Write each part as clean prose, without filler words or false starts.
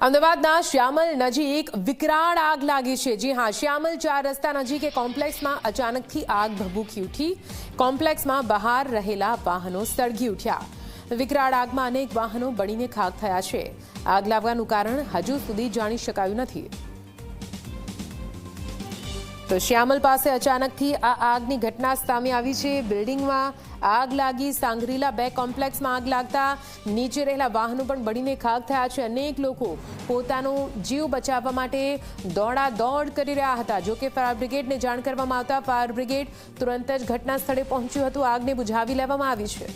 અમદાવાદના શ્યામલ નજીક વિકરાળ આગ લાગી છે। જી હા, શ્યામલ 4 રસ્તા નજીક એક કોમ્પ્લેક્સમાં અચાનકથી આગ ભભૂકી ઉઠી। કોમ્પ્લેક્સમાં બહાર રહેલા વાહનો સળગી ઉઠ્યા। વિકરાળ આગમાં અનેક વાહનો બળીને ખાખ થયા છે। આગ લાગવાનું કારણ હજુ સુધી જાણી શકાયું નથી। તો શ્યામલ પાસે અચાનકથી આ આગની ઘટના સામે આવી છે। બિલ્ડિંગમાં આગ લાગી, સાંગરીલા 2 કોમ્પ્લેક્સમાં આગ લાગતા નીચે રહેલા વાહનો પણ બળીને ખાખ થયા છે। અનેક લોકો પોતાનો જીવ બચાવવા માટે દોડાદોડ કરી રહ્યા હતા। જોકે ફાયર બ્રિગેડને જાણ કરવામાં આવતા ફાયર બ્રિગેડ તુરંત જ ઘટના સ્થળે પહોંચ્યું હતું। આગને બુઝાવી લેવામાં આવી છે।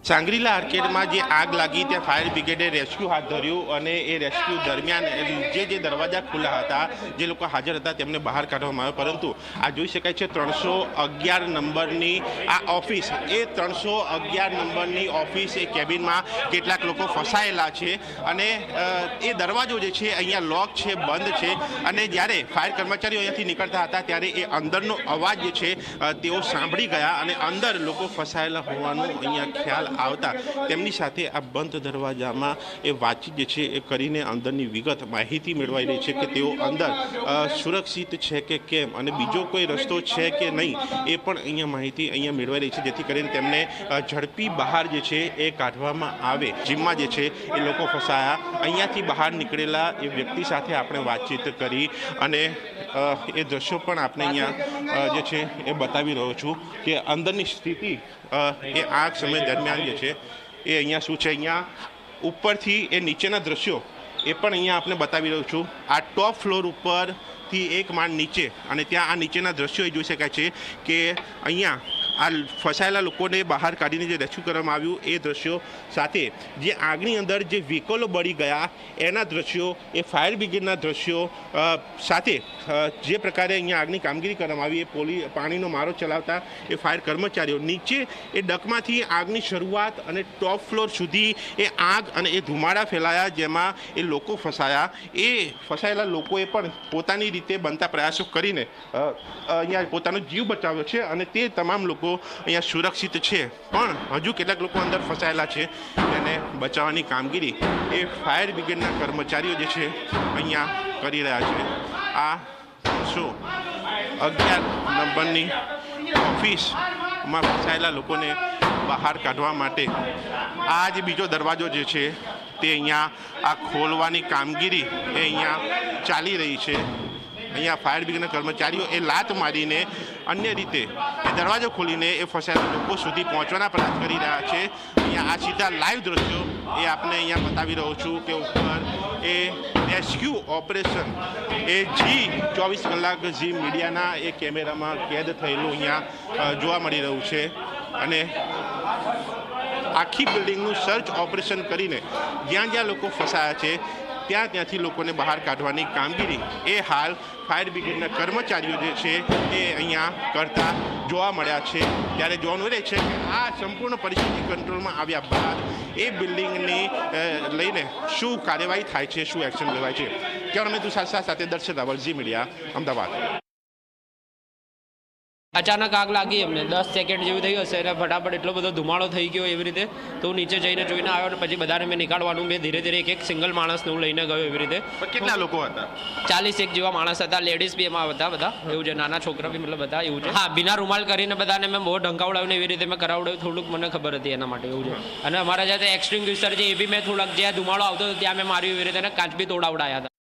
સાંગરીલા આર્કેડમાં જે આગ લાગી ત્યાં ફાયર બ્રિગેડે રેસ્ક્યુ હાથ ધર્યું અને એ રેસ્ક્યુ દરમિયાન જે દરવાજા ખુલ્લા હતા, જે લોકો હાજર હતા તેમને બહાર કાઢવામાં આવ્યા। પરંતુ આ જોઈ શકાય છે 311 નંબરની આ ઓફિસ, એ 311 નંબરની ઓફિસ, એ કેબિનમાં કેટલાક લોકો ફસાયેલા છે અને એ દરવાજો જે છે અહીંયા લોક છે, બંધ છે। અને જ્યારે ફાયર કર્મચારીઓ અહીંયાથી નીકળતા હતા ત્યારે એ અંદરનો અવાજ જે છે તેઓ સાંભળી ગયા અને અંદર લોકો ફસાયેલા હોવાનું અહીંયા ખ્યાલ આવતા તેમની સાથે આ બંધ દરવાજામાં એ વાતચીત જે છે એ કરીને અંદરની વિગત માહિતી મેળવાઈ રહી છે કે તેઓ અંદર સુરક્ષિત છે કે કેમ અને બીજો કોઈ રસ્તો છે કે નહીં, એ પણ અહીંયા માહિતી અહીંયા મેળવાઈ રહી છે, જેથી કરીને તેમને ઝડપી બહાર જે છે એ કાઢવામાં આવે। જીમમાં જે છે એ લોકો ફસાયા, અહીંયાથી બહાર નીકળેલા એ વ્યક્તિ સાથે આપણે વાતચીત કરી અને એ દ્રશ્યો પણ આપણે અહીંયા જે છે એ બતાવી રહ્યો છું કે અંદરની સ્થિતિ એ આ સમય દરમિયાન જે છે એ અહીંયા શું છે। અહીંયા ઉપરથી એ નીચેના દ્રશ્યો એ પણ અહીંયા આપણે બતાવી રહ્યો છું। આ ટોપ ફ્લોર ઉપરથી એક માળ નીચે અને ત્યાં આ નીચેના દ્રશ્યો એ જોઈ શકાય છે કે અહીંયા આ ફસાયેલા લોકોને બહાર કાઢીને જે રેસ્ક્યુ કરવામાં આવ્યું એ દ્રશ્યો સાથે જે આગની અંદર જે વ્હીકલો બળી ગયા એના દ્રશ્યો, એ ફાયર બ્રિગેડના દ્રશ્યો સાથે જે પ્રકારે અહીંયા આગની કામગીરી કરવામાં આવી, એ પાણીનો મારો ચલાવતા એ ફાયર કર્મચારીઓ નીચે એ ડકમાંથી આગની શરૂઆત અને ટોપ ફ્લોર સુધી એ આગ અને એ ધુમાડા ફેલાયા, જેમાં એ લોકો ફસાયા। એ ફસાયેલા લોકોએ પણ પોતાની રીતે બનતા પ્રયાસો કરીને અહીંયા પોતાનો જીવ બચાવ્યો છે અને તે તમામ લોકો અહીંયા સુરક્ષિત છે, પણ હજુ કેટલાક લોકો અંદર ફસાયેલા છે। તેને બચાવવાની કામગીરી એ ફાયર બ્રિગેડના કર્મચારીઓ જે છે અહીંયા કરી રહ્યા છે। આ 311 નંબરની ઓફિસમાં ફસાયેલા લોકોને બહાર કાઢવા માટે આ જે બીજો દરવાજો જે છે તે અહીંયા આ ખોલવાની કામગીરી એ અહીંયા ચાલી રહી છે। અહીંયા ફાયર બ્રિગેડના કર્મચારીઓ એ લાત મારીને અન્ય રીતે એ દરવાજો ખોલીને એ ફસાયેલા લોકો સુધી પહોંચવાના પ્રયાસ કરી રહ્યા છે। અહીંયા આ સીધા લાઈવ દ્રશ્યો એ આપને અહીંયા બતાવી રહ્યો છું કે ઉપર એ રેસ્ક્યુ ઓપરેશન એ જી 24 કલાક જી મીડિયાના એ કેમેરામાં કેદ થયેલું અહીંયા જોવા મળી રહ્યું છે અને આખી બિલ્ડિંગનું સર્ચ ઓપરેશન કરીને જ્યાં જ્યાં લોકો ફસાયા છે ત્યાંથી લોકોને બહાર કાઢવાની કામગીરી એ હાલ ફાયર બ્રિગેડના કર્મચારીઓ જે છે એ અહીંયા કરતા જોવા મળ્યા છે। ત્યારે જોવાનું રહે છે કે આ સંપૂર્ણ પરિસ્થિતિ કંટ્રોલમાં આવ્યા બાદ એ બિલ્ડિંગની લઈને શું કાર્યવાહી થાય છે, શું એક્શન લેવાય છે। કેમેરામેન તુષાર સાથે દર્શન રાવલ, જી મીડિયા, અમદાવાદ। અચાનક આગ લાગી, અમને 10 સેકન્ડ જેવું થયું હશે અને ફટાફટ એટલો બધો ધુમાડો થઈ ગયો એવી રીતે તો હું નીચે જઈને જોઈને આવ્યો અને પછી બધાને મેં નીકાળવાનું મેં ધીરે ધીરે એક સિંગલ માણસને હું લઈને ગયો એવી રીતે। કેટલા લોકો હતા? 41 જેવા માણસ હતા, લેડીઝ બી એમાં હતા બધા, એવું છે, નાના છોકરા બી મતલબ બધા એવું છે। હા, બિના રૂમાલ કરીને બધાને મેં બહુ ઢંકાવડાવીને એવી રીતે મેં કરાવડાવ્યું, થોડુંક મને ખબર હતી એના માટે, એવું છે। અને અમારા જે એક્સટિંગ્વિશર છે એ બી મેં થોડાક જ્યાં ધુમાડો આવતો હતો ત્યાં મેં માર્યું એવી રીતે કાચ બી તોડાવડાયા હતા।